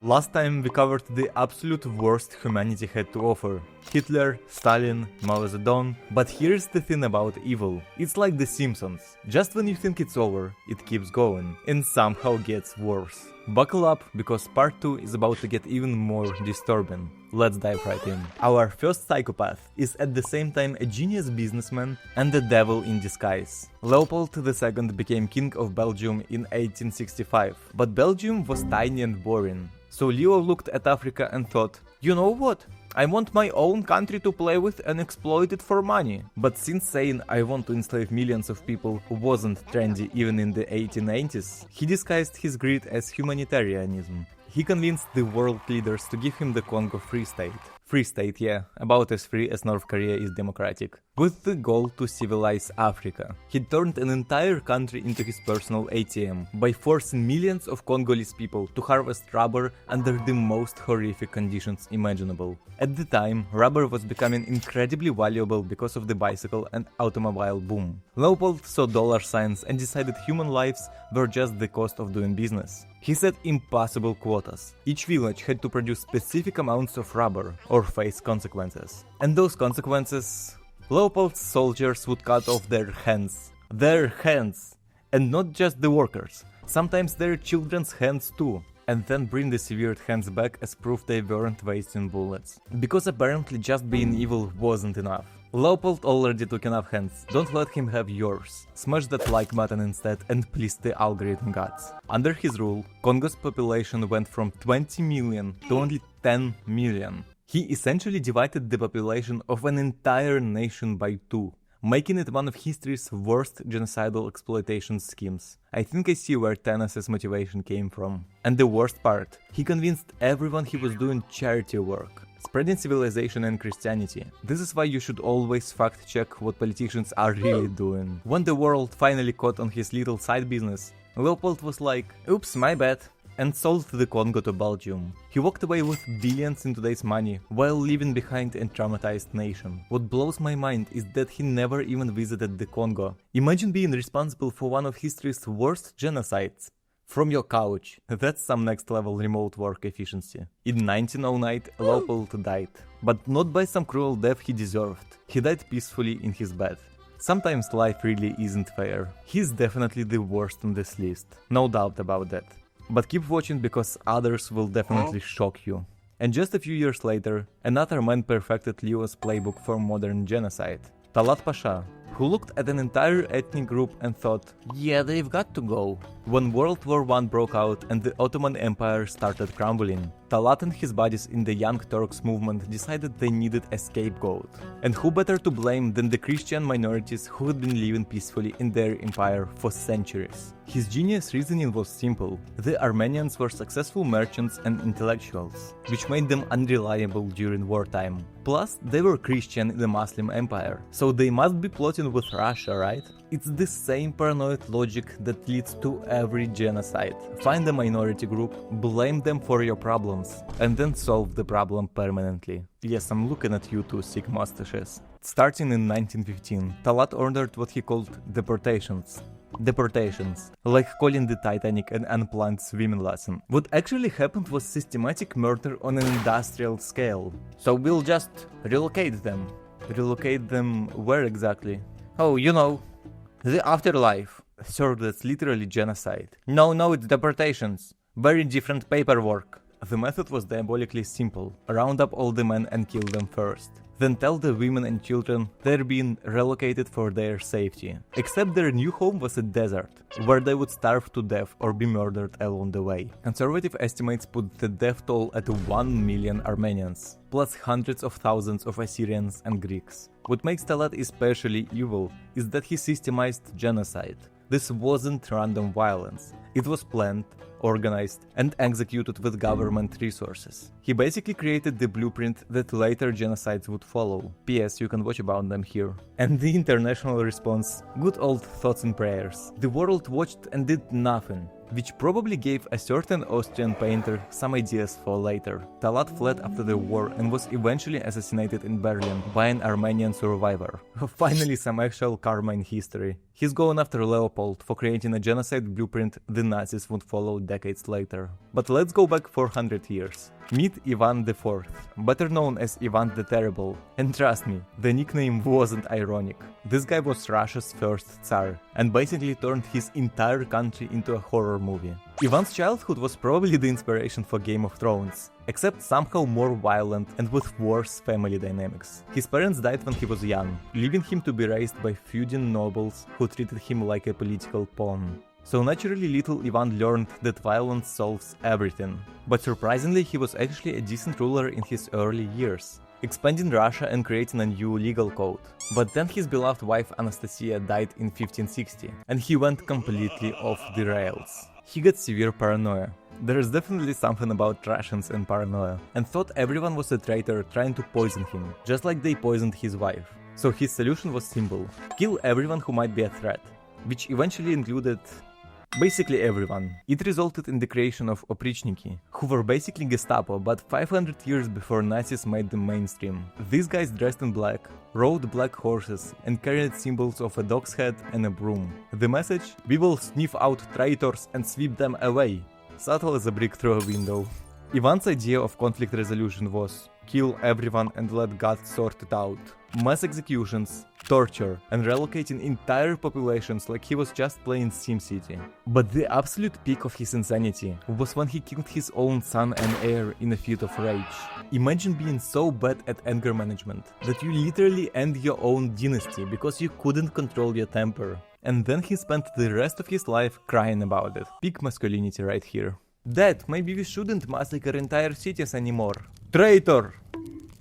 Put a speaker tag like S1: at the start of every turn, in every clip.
S1: Last time we covered the absolute worst humanity had to offer. Hitler, Stalin, Mao Zedong. But here's the thing about evil. It's like The Simpsons. Just when you think it's over, it keeps going. And somehow gets worse. Buckle up, because part 2 is about to get even more disturbing. Let's dive right in. Our first psychopath is at the same time a genius businessman and the devil in disguise. Leopold II became king of Belgium in 1865, but Belgium was tiny and boring. So Leo looked at Africa and thought, you know what? I want my own country to play with and exploit it for money. But since saying I want to enslave millions of people wasn't trendy even in the 1890s, he disguised his greed as humanitarianism. He convinced the world leaders to give him the Congo Free State. Free State, yeah, about as free as North Korea is democratic. With the goal to civilize Africa. He turned an entire country into his personal ATM by forcing millions of Congolese people to harvest rubber under the most horrific conditions imaginable. At the time, rubber was becoming incredibly valuable because of the bicycle and automobile boom. Leopold saw dollar signs and decided human lives were just the cost of doing business. He set impossible quotas. Each village had to produce specific amounts of rubber or face consequences. And those consequences... Leopold's soldiers would cut off their hands. Their hands! And not just the workers, sometimes their children's hands too. And then bring the severed hands back as proof they weren't wasting bullets. Because apparently just being evil wasn't enough. Leopold already took enough hands, don't let him have yours. Smash that like button instead and please the algorithm gods. Under his rule, Congo's population went from 20 million to only 10 million. He essentially divided the population of an entire nation by 2, making it one of history's worst genocidal exploitation schemes. I think I see where Thanos' motivation came from. And the worst part, he convinced everyone he was doing charity work. Spreading civilization and Christianity. This is why you should always fact check what politicians are really doing. When the world finally caught on his little side business, Leopold was like, oops, my bad, and sold the Congo to Belgium. He walked away with billions in today's money, while leaving behind a traumatized nation. What blows my mind is that he never even visited the Congo. Imagine being responsible for one of history's worst genocides. From your couch. That's some next level remote work efficiency. In 1909, Leopold died. But not by some cruel death he deserved. He died peacefully in his bed. Sometimes life really isn't fair. He's definitely the worst on this list. No doubt about that. But keep watching because others will definitely shock you. And just a few years later, another man perfected Leo's playbook for modern genocide. Talat Pasha, who looked at an entire ethnic group and thought, yeah, they've got to go. When World War I broke out and the Ottoman Empire started crumbling, Talat and his buddies in the Young Turks movement decided they needed a scapegoat. And who better to blame than the Christian minorities who had been living peacefully in their empire for centuries. His genius reasoning was simple. The Armenians were successful merchants and intellectuals, which made them unreliable during wartime. Plus, they were Christian in the Muslim empire, so they must be plotting with Russia, right? It's the same paranoid logic that leads to every genocide. Find a minority group, blame them for your problems, and then solve the problem permanently. Yes, I'm looking at you two sick mustaches. Starting in 1915, Talat ordered what he called deportations. Deportations, like calling the Titanic an unplanned swimming lesson. What actually happened was systematic murder on an industrial scale. So we'll just relocate them. Relocate them where exactly? Oh, you know, the afterlife. Sir, that's literally genocide. No, it's deportations. Very different paperwork. The method was diabolically simple. Round up all the men and kill them first. Then tell the women and children they're being relocated for their safety. Except their new home was a desert, where they would starve to death or be murdered along the way. Conservative estimates put the death toll at 1 million Armenians, plus hundreds of thousands of Assyrians and Greeks. What makes Talat especially evil is that he systemized genocide. This wasn't random violence. It was planned, organized, and executed with government resources. He basically created the blueprint that later genocides would follow. P.S. You can watch about them here. And the international response? Good old thoughts and prayers. The world watched and did nothing, which probably gave a certain Austrian painter some ideas for later. Talat fled after the war and was eventually assassinated in Berlin by an Armenian survivor. Finally some actual karma in history. He's going after Leopold for creating a genocide blueprint the Nazis would follow decades later. But let's go back 400 years. Meet Ivan IV, better known as Ivan the Terrible, and trust me, the nickname wasn't ironic. This guy was Russia's first Tsar, and basically turned his entire country into a horror movie. Ivan's childhood was probably the inspiration for Game of Thrones, except somehow more violent and with worse family dynamics. His parents died when he was young, leaving him to be raised by feuding nobles who treated him like a political pawn. So naturally little Ivan learned that violence solves everything. But surprisingly, he was actually a decent ruler in his early years, expanding Russia and creating a new legal code. But then his beloved wife Anastasia died in 1560, and he went completely off the rails. He got severe paranoia. There is definitely something about Russians and paranoia, and thought everyone was a traitor trying to poison him, just like they poisoned his wife. So his solution was simple: kill everyone who might be a threat, which eventually included basically everyone. It resulted in the creation of Oprichniki, who were basically Gestapo, but 500 years before Nazis made them mainstream. These guys dressed in black, rode black horses, and carried symbols of a dog's head and a broom. The message? We will sniff out traitors and sweep them away. Subtle as a brick through a window. Ivan's idea of conflict resolution was kill everyone and let God sort it out. Mass executions, torture, and relocating entire populations like he was just playing SimCity. But the absolute peak of his insanity was when he killed his own son and heir in a fit of rage. Imagine being so bad at anger management that you literally end your own dynasty because you couldn't control your temper. And then he spent the rest of his life crying about it. Peak masculinity right here. Dad, maybe we shouldn't massacre entire cities anymore. Traitor!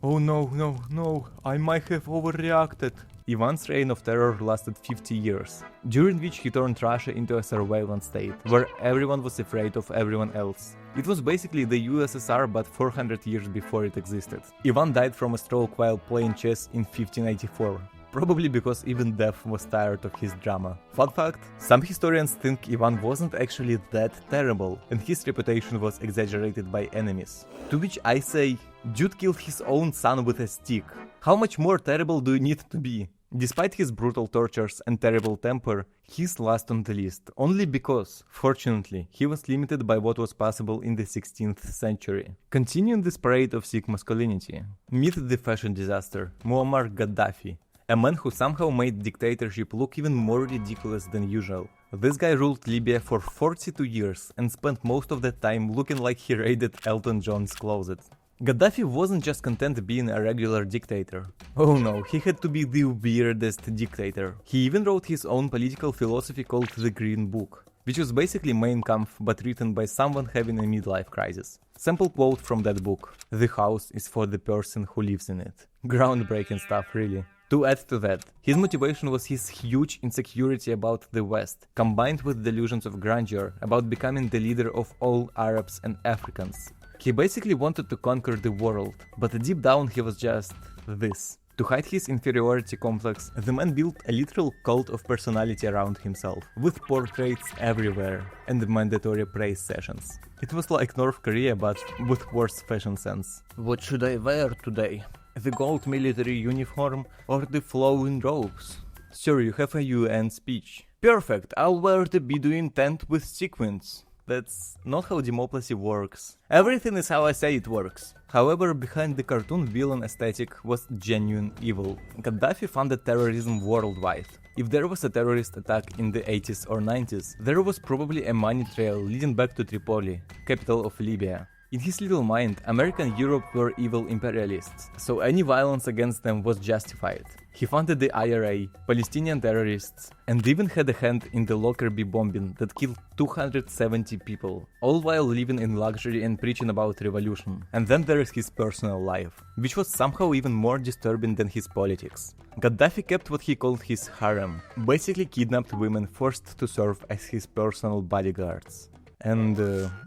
S1: Oh no, I might have overreacted. Ivan's reign of terror lasted 50 years, during which he turned Russia into a surveillance state, where everyone was afraid of everyone else. It was basically the USSR but 400 years before it existed. Ivan died from a stroke while playing chess in 1584. Probably because even death was tired of his drama. Fun fact, some historians think Ivan wasn't actually that terrible, and his reputation was exaggerated by enemies. To which I say, dude killed his own son with a stick. How much more terrible do you need to be? Despite his brutal tortures and terrible temper, he's last on the list, only because, fortunately, he was limited by what was possible in the 16th century. Continuing this parade of sick masculinity, meet the fashion disaster, Muammar Gaddafi. A man who somehow made dictatorship look even more ridiculous than usual. This guy ruled Libya for 42 years and spent most of that time looking like he raided Elton John's closet. Gaddafi wasn't just content being a regular dictator. Oh no, he had to be the weirdest dictator. He even wrote his own political philosophy called The Green Book, which was basically Mein Kampf but written by someone having a midlife crisis. Sample quote from that book: "The house is for the person who lives in it." Groundbreaking stuff, really. To add to that, his motivation was his huge insecurity about the West, combined with delusions of grandeur about becoming the leader of all Arabs and Africans. He basically wanted to conquer the world, but deep down he was just this. To hide his inferiority complex, the man built a literal cult of personality around himself, with portraits everywhere and mandatory praise sessions. It was like North Korea but with worse fashion sense. What should I wear today? The gold military uniform or the flowing robes? Sir, you have a UN speech. Perfect, I'll wear the Bedouin tent with sequins. That's not how democracy works. Everything is how I say it works. However, behind the cartoon villain aesthetic was genuine evil. Gaddafi funded terrorism worldwide. If there was a terrorist attack in the 80s or 90s, there was probably a money trail leading back to Tripoli, capital of Libya. In his little mind, America and Europe were evil imperialists, so any violence against them was justified. He funded the IRA, Palestinian terrorists, and even had a hand in the Lockerbie bombing that killed 270 people, all while living in luxury and preaching about revolution. And then there is his personal life, which was somehow even more disturbing than his politics. Gaddafi kept what he called his harem, basically kidnapped women forced to serve as his personal bodyguards, and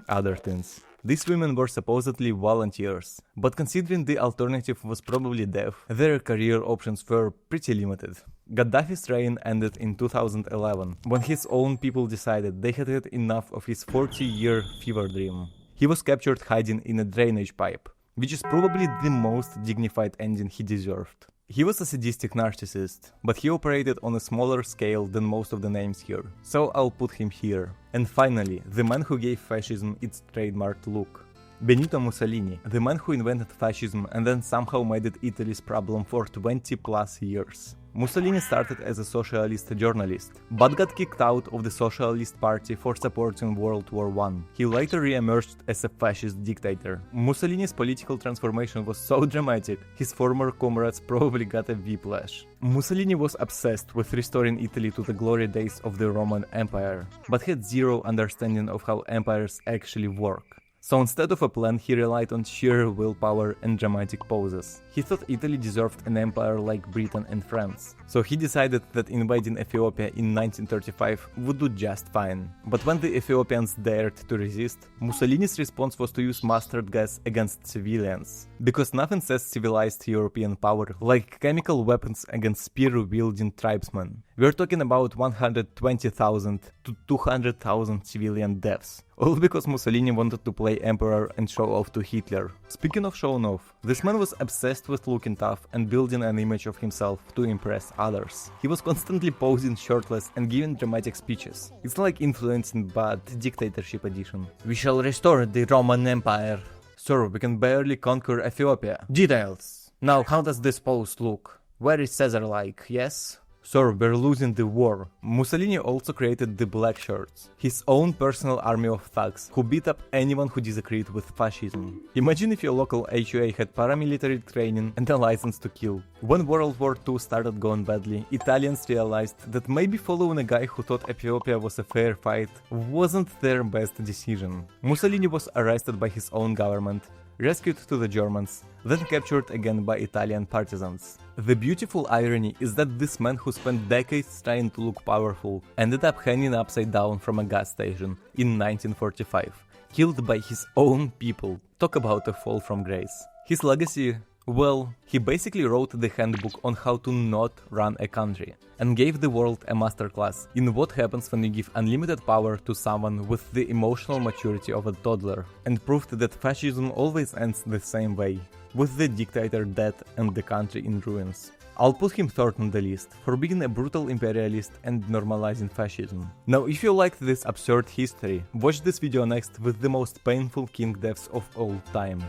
S1: other things. These women were supposedly volunteers, but considering the alternative was probably death, their career options were pretty limited. Gaddafi's reign ended in 2011, when his own people decided they had had enough of his 40-year fever dream. He was captured hiding in a drainage pipe, which is probably the most dignified ending he deserved. He was a sadistic narcissist, but he operated on a smaller scale than most of the names here, so I'll put him here. And finally, the man who gave fascism its trademark look. Benito Mussolini, the man who invented fascism and then somehow made it Italy's problem for 20 plus years. Mussolini started as a socialist journalist, but got kicked out of the Socialist Party for supporting World War I. He later re-emerged as a fascist dictator. Mussolini's political transformation was so dramatic, his former comrades probably got a whiplash. Mussolini was obsessed with restoring Italy to the glory days of the Roman Empire, but had zero understanding of how empires actually work. So instead of a plan, he relied on sheer willpower and dramatic poses. He thought Italy deserved an empire like Britain and France. So he decided that invading Ethiopia in 1935 would do just fine. But when the Ethiopians dared to resist, Mussolini's response was to use mustard gas against civilians. Because nothing says civilized European power like chemical weapons against spear-wielding tribesmen. We're talking about 120,000 to 200,000 civilian deaths. All because Mussolini wanted to play emperor and show off to Hitler. Speaking of showing off, this man was obsessed with looking tough and building an image of himself to impress others. He was constantly posing shirtless and giving dramatic speeches. It's like influencing, but dictatorship edition. We shall restore the Roman Empire. Sir, we can barely conquer Ethiopia. Details. Now, how does this pose look? Very Caesar-like, yes? Sir, we're losing the war. Mussolini also created the Black Shirts, his own personal army of thugs who beat up anyone who disagreed with fascism. Imagine if your local HUA had paramilitary training and a license to kill. When World War II started going badly, Italians realized that maybe following a guy who thought Ethiopia was a fair fight wasn't their best decision. Mussolini was arrested by his own government, rescued to the Germans, then captured again by Italian partisans. The beautiful irony is that this man who spent decades trying to look powerful ended up hanging upside down from a gas station in 1945, killed by his own people. Talk about a fall from grace. His legacy? Well, he basically wrote the handbook on how to not run a country, and gave the world a masterclass in what happens when you give unlimited power to someone with the emotional maturity of a toddler, and proved that fascism always ends the same way, with the dictator dead and the country in ruins. I'll put him third on the list, for being a brutal imperialist and normalizing fascism. Now, if you liked this absurd history, watch this video next with the most painful king deaths of all time.